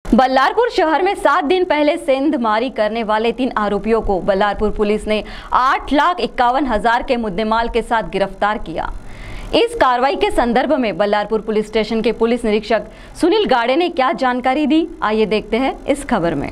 बल्लारपुर शहर में 7 दिन पहले सेंधमारी करने वाले 3 आरोपियों को बल्लारपुर पुलिस ने 8,51,000 के मुद्देमाल के साथ गिरफ्तार किया। इस कार्रवाई के संदर्भ में बल्लारपुर पुलिस स्टेशन के पुलिस निरीक्षक सुनील गाड़े ने क्या जानकारी दी, आइए देखते हैं इस खबर में।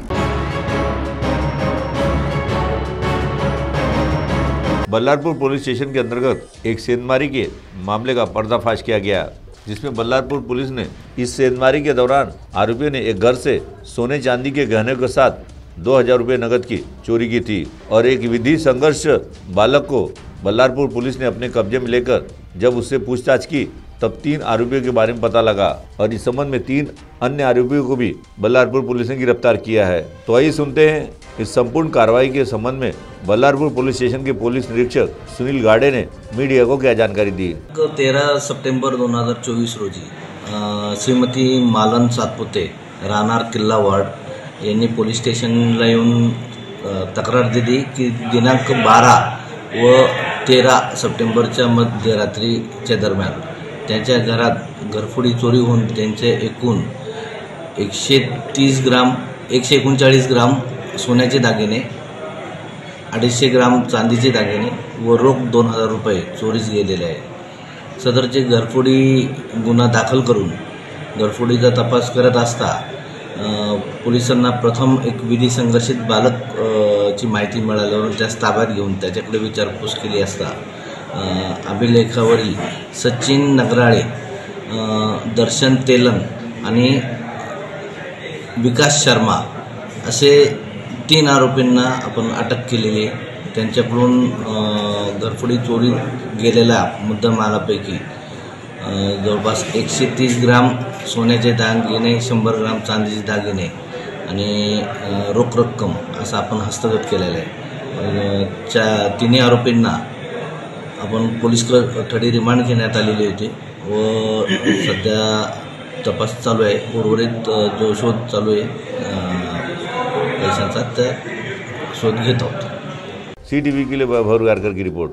बल्लारपुर पुलिस स्टेशन के अंतर्गत एक सेंधमारी के मामले का पर्दाफाश किया गया, जिसमें बल्लारपुर पुलिस ने इस सेंधमारी के दौरान आरोपियों ने एक घर से सोने चांदी के गहने के साथ 2,000 रुपये नकद की चोरी की थी और एक विधि संघर्ष बालक को बल्लारपुर पुलिस ने अपने कब्जे में लेकर जब उससे पूछताछ की तब 3 आरोपियों के बारे में पता लगा और इस संबंध में 3 अन्य आरोपियों को भी बल्लारपुर पुलिस ने गिरफ्तार किया है। तो आइए सुनते हैं इस संपूर्ण कार्रवाई के संबंध में बल्लारपुर पुलिस स्टेशन के पुलिस निरीक्षक सुनील गाड़े ने मीडिया को क्या जानकारी दी। 13 सप्टेंबर 2024 रोजी श्रीमती मालन सातपुते राहणार किल्ला वार्ड यांनी पोलीस स्टेशनला येऊन तक्रार दिली की दिनांक 12 व 13 सप्टेंबरच्या मध्यरात्रीच्या दरम्यान त्यांच्या घरात घरफोडी चोरी होऊन त्यांचे एकूण 139 ग्राम सोन्याचे दागिने, 250 ग्राम चांदीचे दागिने व रोख 2,000 रुपये चोरीस गेलेले आहे। सदरचे घरफोडी गुन्हा दाखल करून घरफोडीचा तपास करत असता पोलिसांना प्रथम एक विधी संघर्षित बालक ची माहिती मिळाल्यावर त्यास ताब्यात घेऊन त्याच्याकडे विचारपूस केली असता अभिलेखावरील सचिन नगराळे, दर्शन तेलन आणि विकास शर्मा असे 3 आरोपींना आपण अटक केलेली आहे। त्यांच्याकडून घरफोडी चोरी गेलेल्या मुद्देमालापैकी जवळपास 130 ग्राम सोन्याचे दागिने, 100 ग्राम चांदीचे दागिने आणि रोख रक्कम असं आपण हस्तगत केलेलं आहे। 3 आरोपींना आपण पोलीस ठडी रिमांड घेण्यात आलेली होती व सध्या तपास चालू आहे। उर्वरित जो शोध चालू आहे पैशांचा, त्या शोध घेत आहोत। CTV के लिए भवर गारकर की रिपोर्ट।